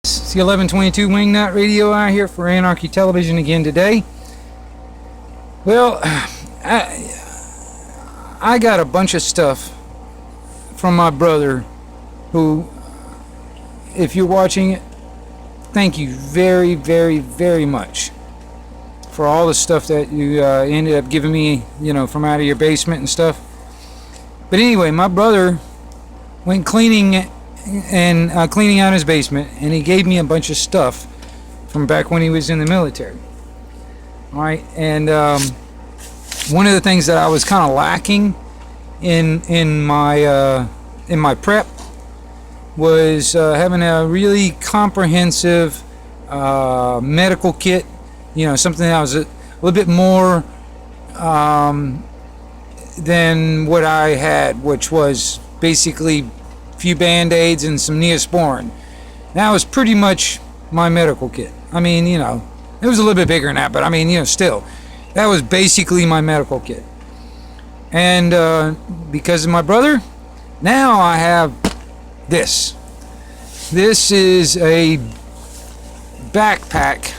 It's the 1122 Wingnut Radio out here for Anarchy Television again today. Well, I got a bunch of stuff from my brother who, if you're watching it, thank you very, very, very much for all the stuff that you ended up giving me, from out of your basement and stuff. But anyway, my brother went cleaning out his basement, and he gave me a bunch of stuff from back when he was in the military. All right, and one of the things that I was kind of lacking in my prep was having a really comprehensive medical kit. Something that was a little bit more than what I had, which was basically few band-aids and some Neosporin. That was pretty much my medical kit. I mean, it was a little bit bigger than that, but I mean, still, that was basically my medical kit. And because of my brother, now I have this. This is a backpack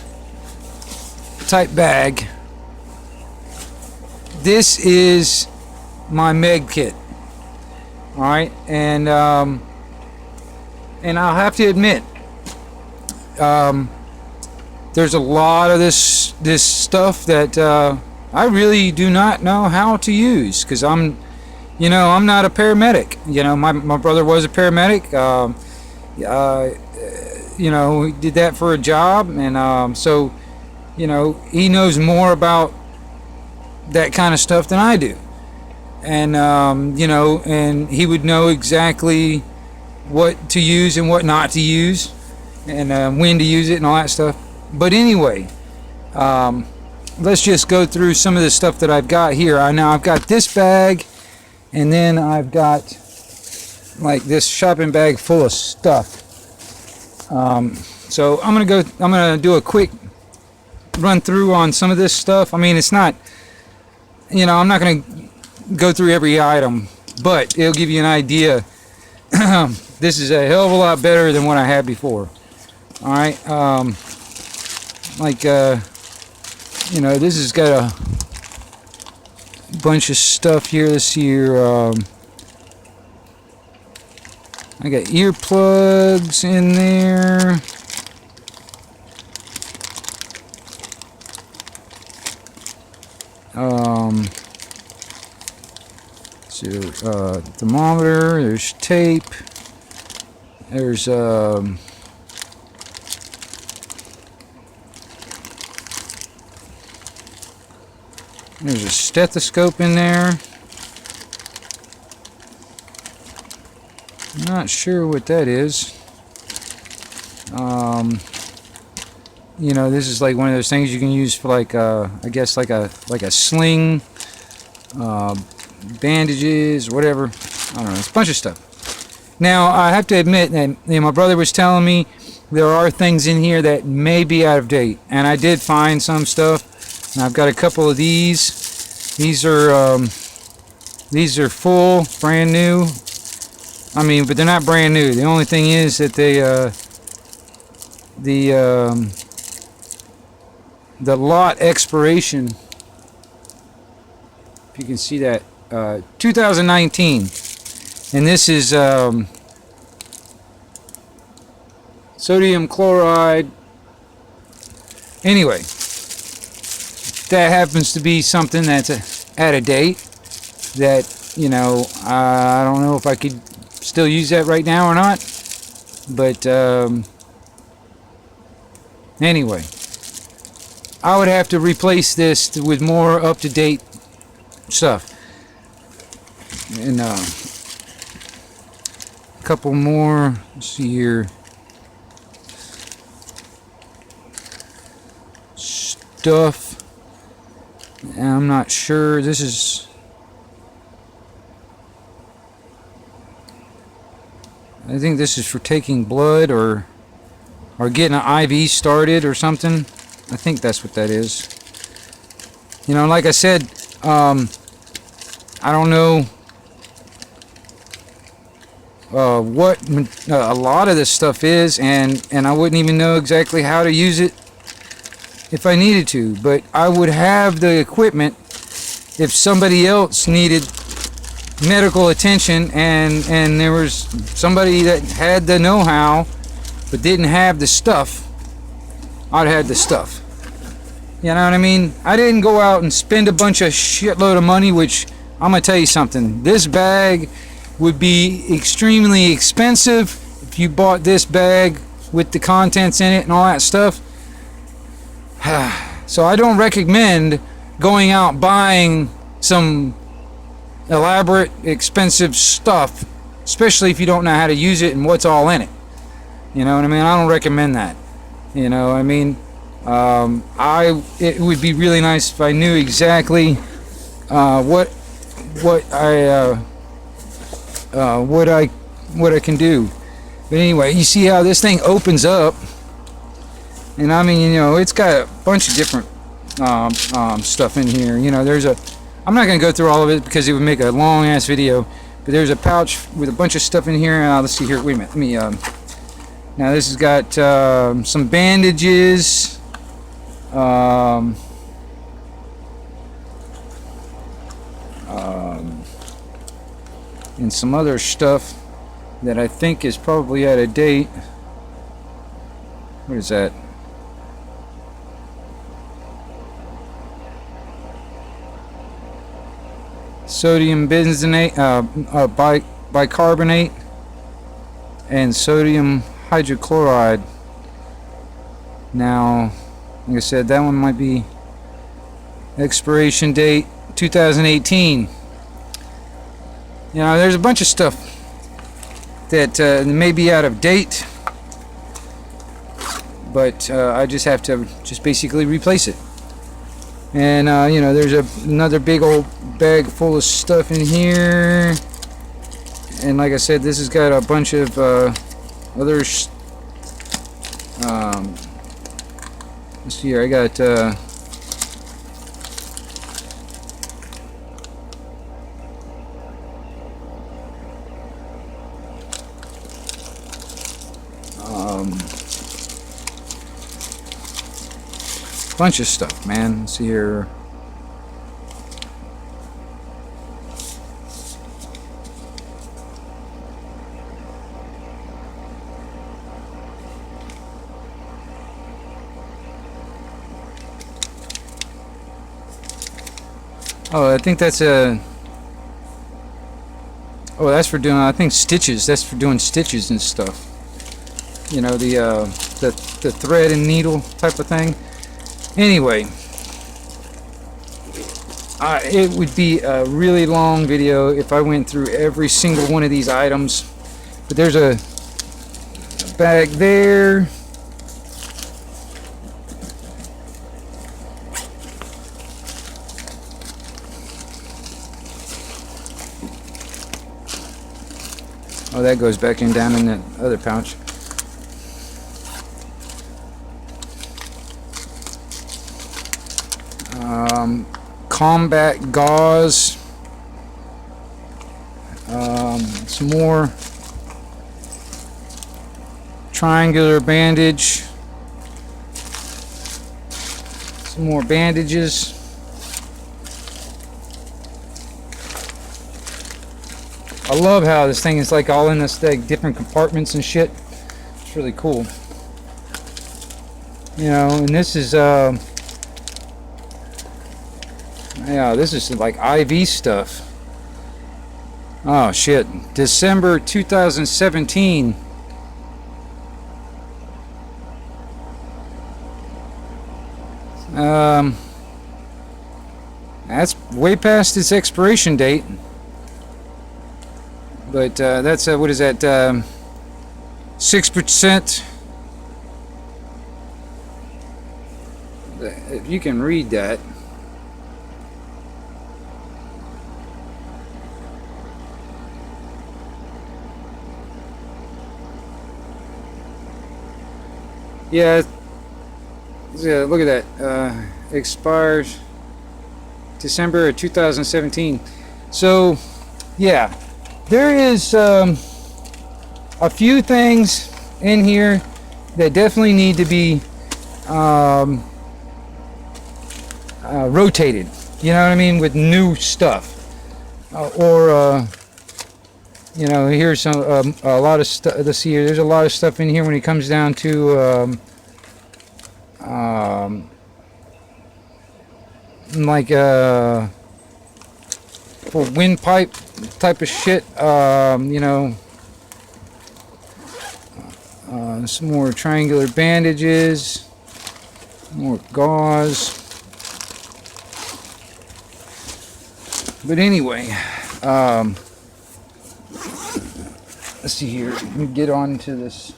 type bag. This is my med kit. All right, and I'll have to admit, there's a lot of this stuff that I really do not know how to use, because I'm not a paramedic. My brother was a paramedic. He did that for a job, and so he knows more about that kind of stuff than I do. And and he would know exactly what to use and what not to use, and when to use it and all that stuff. But anyway, let's just go through some of the stuff that I've got here. I've got this bag, and then I've got like this shopping bag full of stuff. So I'm gonna do a quick run through on some of this stuff. I mean, it's not, I'm not gonna go through every item, but it'll give you an idea. This is a hell of a lot better than what I had before. All right, this has got a bunch of stuff here. Let's see here. I got earplugs in there. Thermometer, there's tape, there's a stethoscope in there. Not sure what that is. This is like one of those things you can use for like I guess like a sling, bandages, whatever. I don't know. It's a bunch of stuff. Now I have to admit that my brother was telling me there are things in here that may be out of date, and I did find some stuff. And I've got a couple of these. These are full, brand new. I mean, but they're not brand new. The only thing is that the lot expiration, if you can see that, 2019, and this is sodium chloride. Anyway, that happens to be something that's out of date, that I don't know if I could still use that right now or not, but anyway, I would have to replace this with more up-to-date stuff. And a couple more. Let's see here. Stuff. I'm not sure. This is. I think this is for taking blood or getting an IV started or something. I think that's what that is. Like I said, I don't know what a lot of this stuff is, and I wouldn't even know exactly how to use it if I needed to. But I would have the equipment if somebody else needed medical attention, and there was somebody that had the know-how but didn't have the stuff. I'd have the stuff. You know what I mean? I didn't go out and spend a bunch of shitload of money, which I'm gonna tell you something. This bag would be extremely expensive if you bought this bag with the contents in it and all that stuff. So I don't recommend going out buying some elaborate, expensive stuff, especially if you don't know how to use it and what's all in it. You know what I mean? I don't recommend that. You know, I mean, it would be really nice if I knew exactly what I can do. But anyway, you see how this thing opens up, and I mean, you know, it's got a bunch of different stuff in here. You know, I'm not gonna go through all of it because it would make a long ass video. But there's a pouch with a bunch of stuff in here. Let's see here. Wait a minute. Let me. Now this has got some bandages. And some other stuff that I think is probably out of date. What is that? Sodium benzenate, bicarbonate, and sodium hydrochloride. Now, like I said, that one might be expiration date 2018. You know, there's a bunch of stuff that may be out of date, but I just have to basically replace it. And you know, there's another big old bag full of stuff in here, and like I said, this has got a bunch of other let's see here. I got bunch of stuff, man. Let's see here. Oh, I think that's a. Oh, that's for doing. I think stitches. That's for doing stitches and stuff. You know, the thread and needle type of thing. Anyway, it would be a really long video if I went through every single one of these items. But there's a bag there. Oh, that goes back in down in that other pouch. Combat gauze. Some more triangular bandage. Some more bandages. I love how this thing is like all in this like different compartments and shit. It's really cool. You know, and this is yeah, this is like IV stuff. Oh shit. December 2017. That's way past its expiration date. But that's what is that? 6%. If you can read that. Yeah, look at that. Expires December of 2017. So, yeah, there is a few things in here that definitely need to be rotated. You know what I mean? With new stuff. You know, here's some a lot of stuff. Let's see here. There's a lot of stuff in here when it comes down to like for windpipe type of shit. You know, some more triangular bandages, more gauze. But anyway, let's see here. Let me get on to this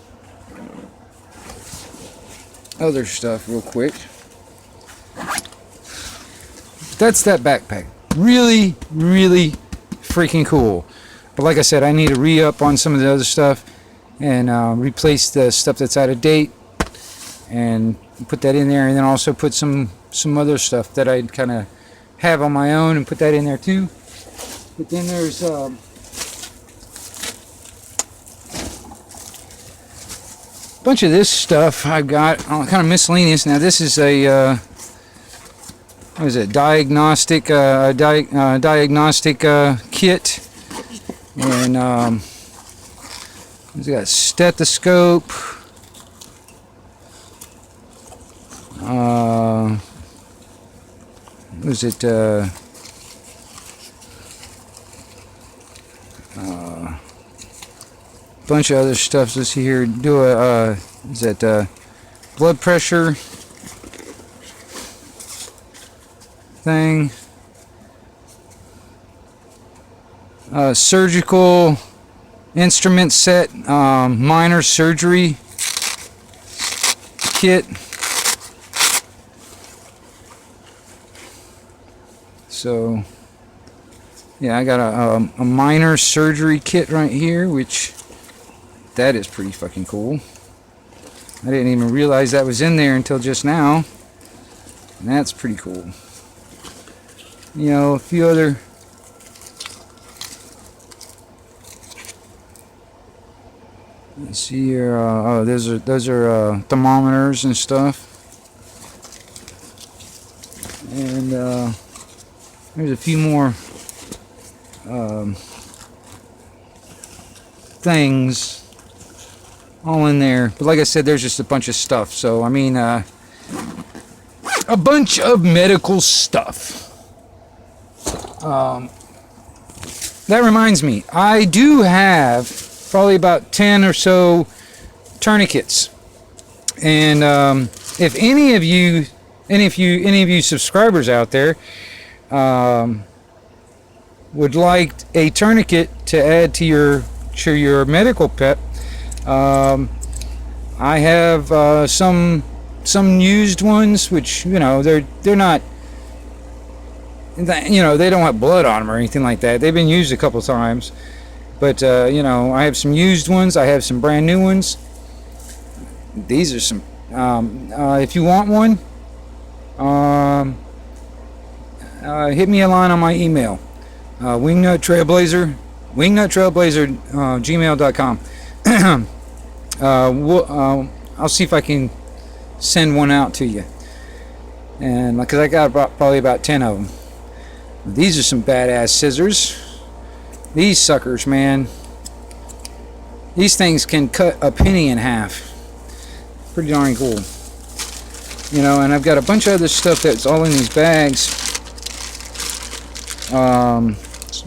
other stuff real quick. That's that backpack. Really, really freaking cool. But like I said, I need to re-up on some of the other stuff and replace the stuff that's out of date and put that in there, and then also put some other stuff that I kind of have on my own and put that in there too. But then there's bunch of this stuff I've got, kind of miscellaneous. Now this is a what is it? Diagnostic diagnostic kit, and it's got a stethoscope. What is it? Bunch of other stuff. Let's see here. Do a is that blood pressure thing? Surgical instrument set. Minor surgery kit. So yeah, I got a minor surgery kit right here, which that is pretty fucking cool. I didn't even realize that was in there until just now. And that's pretty cool. You know, a few other let's see here. Oh, those are thermometers and stuff. And there's a few more things all in there, but like I said, there's just a bunch of stuff. So I mean, a bunch of medical stuff. That reminds me, I do have probably about 10 or so tourniquets, and if any of you subscribers out there would like a tourniquet to add to your medical pet, I have some used ones, which, you know, they're not, you know, they don't have blood on them or anything like that. They've been used a couple times, but you know, I have some used ones. I have some brand new ones. These are some. If you want one, hit me a line on my email, wingnuttrailblazer gmail.com. I'll see if I can send one out to you, and because I got probably about 10 of them. These are some badass scissors. These suckers, man, these things can cut a penny in half. Pretty darn cool. You know, and I've got a bunch of other stuff that's all in these bags. Some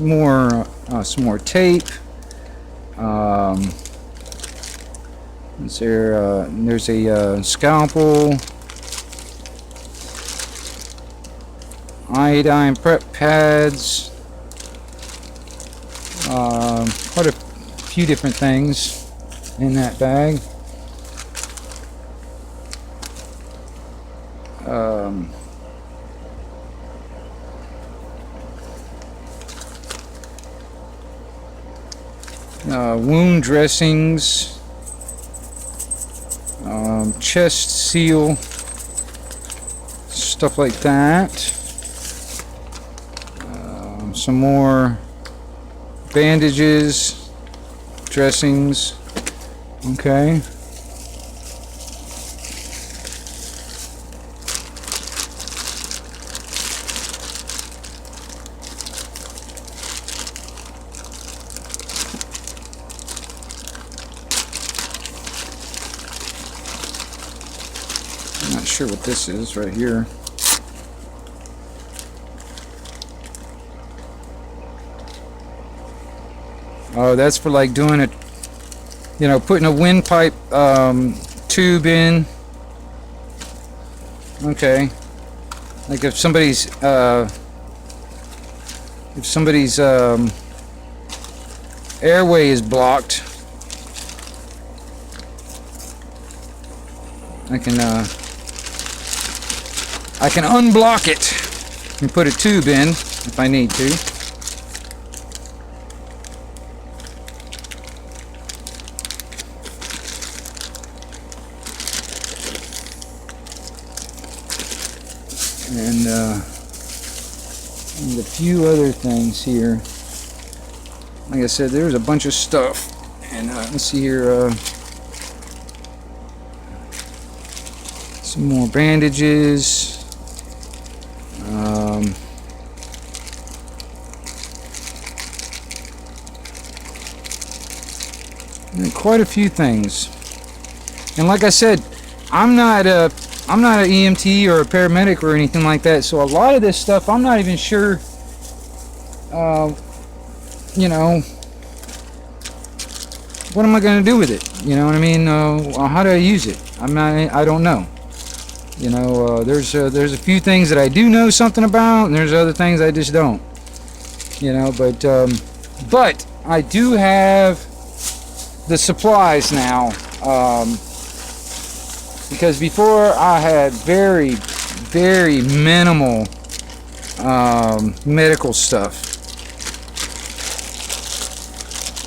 more tape. There's a scalpel, iodine prep pads, quite a few different things in that bag. Wound dressings, chest seal, stuff like that. Some more bandages, dressings, Okay. I'm not sure what this is right here. Oh, that's for like doing it, you know, putting a windpipe tube in. Okay. Like if somebody's airway is blocked, I can unblock it and put a tube in if I need to. And a few other things here. Like I said, there's a bunch of stuff. And let's see here. Some more bandages. And quite a few things. And like I said, I'm not an EMT or a paramedic or anything like that, so a lot of this stuff I'm not even sure, you know, what am I going to do with it? You know what I mean? How do I use it? I don't know. You know, there's a few things that I do know something about, and there's other things I just don't. You know, but I do have the supplies now. Because before I had very, very minimal medical stuff.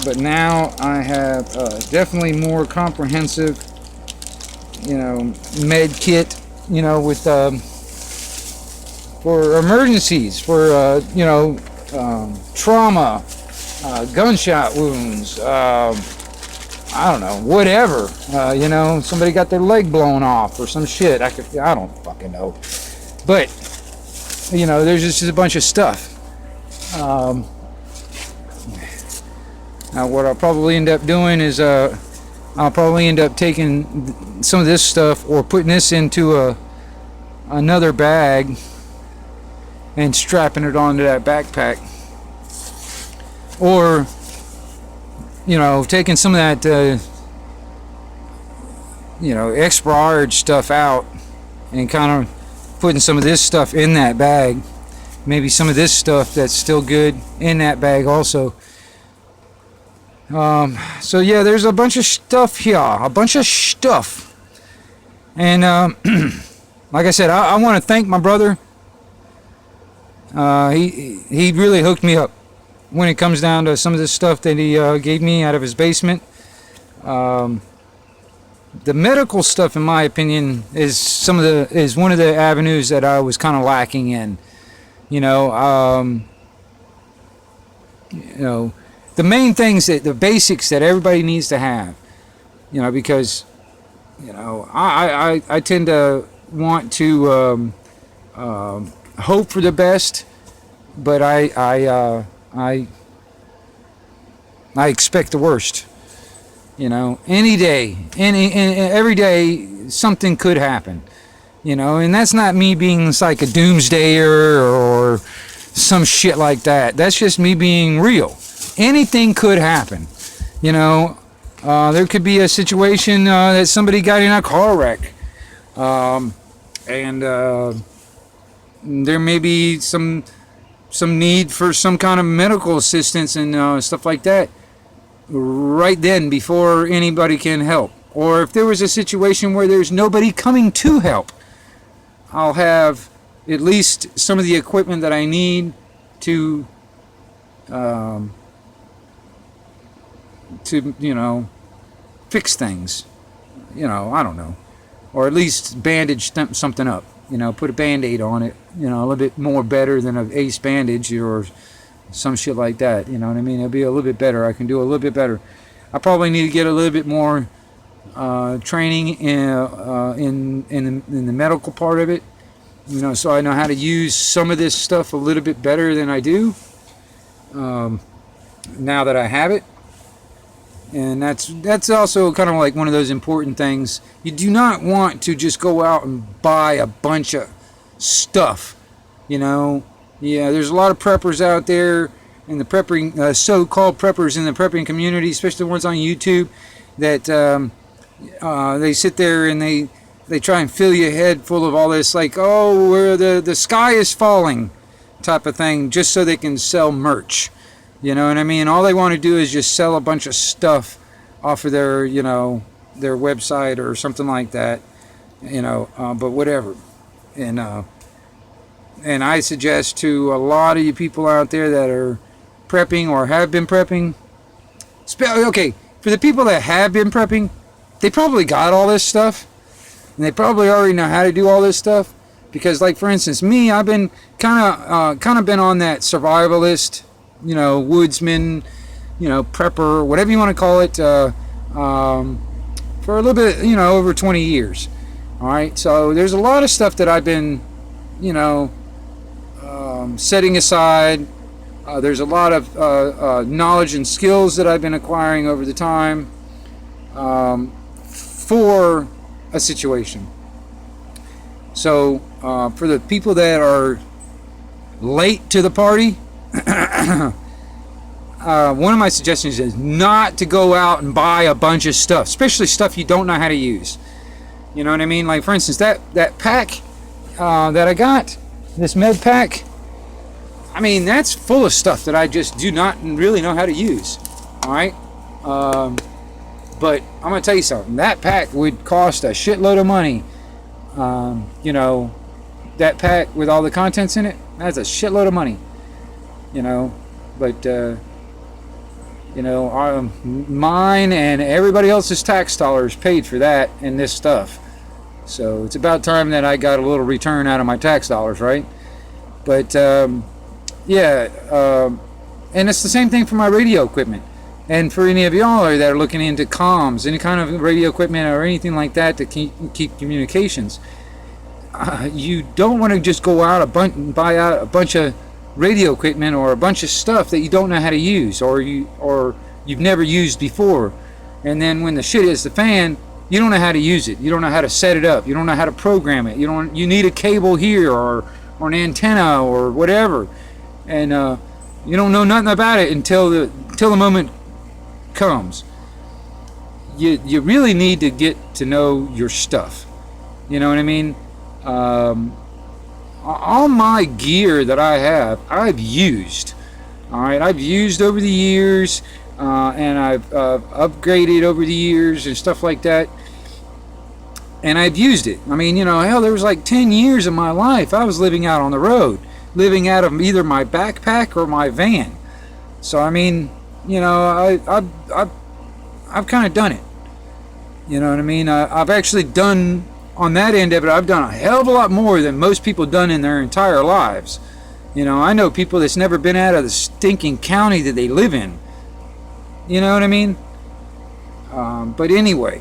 But now I have definitely more comprehensive, you know, med kit, you know, with for emergencies, for you know, trauma, gunshot wounds, I don't know, whatever, you know, somebody got their leg blown off or some shit. I don't fucking know. But, you know, there's just a bunch of stuff. Now what I'll probably end up doing is, I'll probably end up taking some of this stuff or putting this into another bag and strapping it onto that backpack. Or, you know, taking some of that, you know, expired stuff out and kind of putting some of this stuff in that bag. Maybe some of this stuff that's still good in that bag also. So yeah, there's a bunch of stuff here, and like I said, I want to thank my brother. He really hooked me up when it comes down to some of this stuff that he gave me out of his basement. The medical stuff, in my opinion, is one of the avenues that I was kind of lacking in. You know, the main things, the basics that everybody needs to have. You know, because, you know, I tend to want to hope for the best, but I expect the worst. You know, any day, every day, something could happen. You know, and that's not me being like a doomsdayer or some shit like that. That's just me being real. Anything could happen. You know, there could be a situation that somebody got in a car wreck, and there may be some need for some kind of medical assistance and stuff like that right then before anybody can help. Or if there was a situation where there's nobody coming to help, I'll have at least some of the equipment that I need to you know, fix things. You know, I don't know, or at least bandage something up. You know, put a Band-Aid on it. You know, a little bit more better than an ace bandage or some shit like that. You know what I mean? It'll be a little bit better. I can do a little bit better. I probably need to get a little bit more training in the medical part of it. So I know how to use some of this stuff a little bit better than I do now that I have it. And that's also kind of like one of those important things. You do not want to just go out and buy a bunch of stuff. Yeah, there's a lot of preppers out there in the prepping, so-called preppers in the prepping community, especially the ones on YouTube, that they sit there and they try and fill your head full of all this, like, oh, where the sky is falling type of thing, just so they can sell merch. You know what I mean? All they want to do is just sell a bunch of stuff off of their website or something like that. But whatever. And I suggest to a lot of you people out there that are prepping or have been prepping, okay, for the people that have been prepping, they probably got all this stuff, and they probably already know how to do all this stuff. Because, like, for instance, me, I've been kind of been on that survivalist, woodsman, prepper, whatever you want to call it, for a little bit, over 20 years. All right, so there's a lot of stuff that I've been, setting aside. There's a lot of knowledge and skills that I've been acquiring over the time for a situation. So for the people that are late to the party, one of my suggestions is not to go out and buy a bunch of stuff, especially stuff you don't know how to use. You know what I mean? Like, for instance, that pack that I got, this med pack, I mean, that's full of stuff that I just do not really know how to use. All right? But I'm going to tell you something. That pack would cost a shitload of money. That pack with all the contents in it, that's a shitload of money. But mine and everybody else's tax dollars paid for that and this stuff. So it's about time that I got a little return out of my tax dollars, right? But and it's the same thing for my radio equipment. And for any of y'all that are looking into comms, any kind of radio equipment or anything like that to keep communications, you don't want to just go out and buy out a bunch of radio equipment or a bunch of stuff that you don't know how to use or you've never used before. And then when the shit hits the fan, you don't know how to use it. You don't know how to set it up. You don't know how to program it. You need a cable here or an antenna or whatever. And you don't know nothing about it until the moment comes. You really need to get to know your stuff. You know what I mean? All my gear that I have, I've used. All right, I've used over the years, and I've upgraded over the years and stuff like that. And I've used it. I mean, hell, there was like 10 years of my life I was living out on the road, living out of either my backpack or my van. So I mean, I've kind of done it. You know what I mean? I've actually done, on that end of it, I've done a hell of a lot more than most people done in their entire lives. I know people that's never been out of the stinking county that they live in. You know what I mean? But anyway,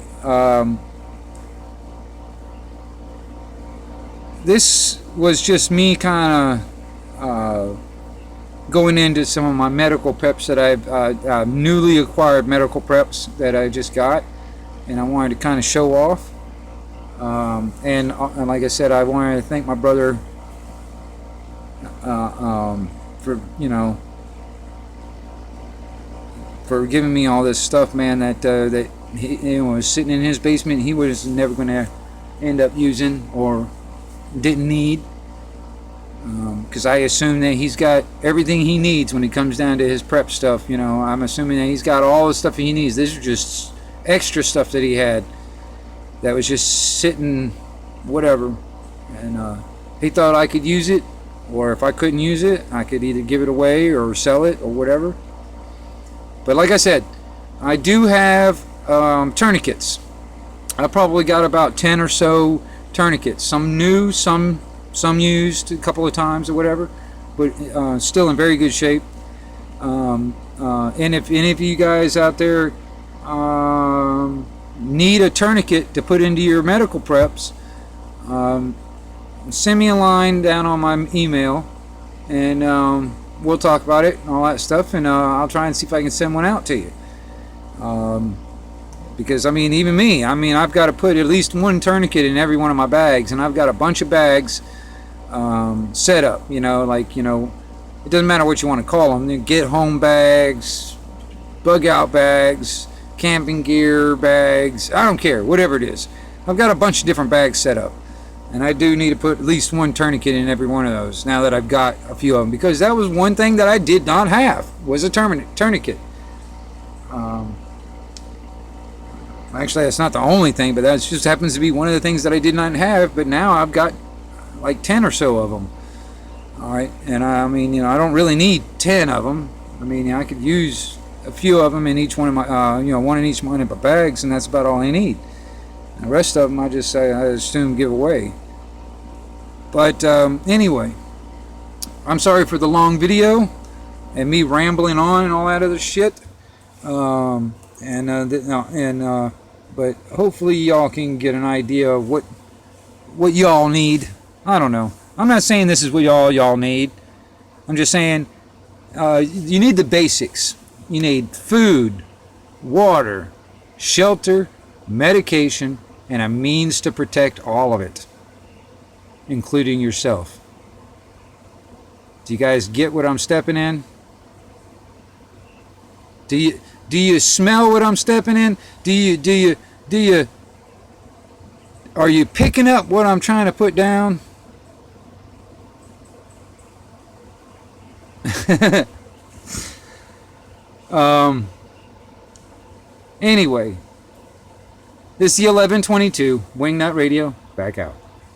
this was just me kind of going into some of my medical preps that I've newly acquired medical preps that I just got, and I wanted to kind of show off. And like I said, I wanted to thank my brother for for giving me all this stuff, man. That he was sitting in his basement. He was never going to end up using or didn't need. Because I assume that he's got everything he needs when it comes down to his prep stuff. I'm assuming that he's got all the stuff he needs. This is just extra stuff that he had that was just sitting, whatever. And he thought I could use it, or if I couldn't use it, I could either give it away or sell it or whatever. But like I said, I do have tourniquets. I probably got about 10 or so tourniquets. Some new, some used a couple of times or whatever, but still in very good shape. And if any of you guys out there need a tourniquet to put into your medical preps, send me a line down on my email, and we'll talk about it and all that stuff, and I'll try and see if I can send one out to you. Because I mean, even me, I mean, I've got to put at least one tourniquet in every one of my bags, and I've got a bunch of bags set up, you know, like, you know, it doesn't matter what you want to call them, get home bags, bug out bags, camping gear bags, I don't care, whatever it is. I've got a bunch of different bags set up, and I do need to put at least one tourniquet in every one of those now that I've got a few of them, because that was one thing that I did not have, was a tourniquet. Actually, that's not the only thing, but that just happens to be one of the things that I did not have, but now I've got like 10 or so of them. All right, and I mean, you know, I don't really need 10 of them. I mean, I could use a few of them in each one of my, you know, one in each one of my bags, and that's about all I need. And the rest of them, I assume give away. But anyway, I'm sorry for the long video and me rambling on and all that other shit. But hopefully y'all can get an idea of what y'all need. I don't know. I'm not saying this is what y'all need. I'm just saying you need the basics. You need food, water, shelter, medication, and a means to protect all of it, including yourself. Do you guys get what I'm stepping in? Do you smell what I'm stepping in? Are you picking up what I'm trying to put down? Anyway, this is the 1122 Wingnut Radio, back out.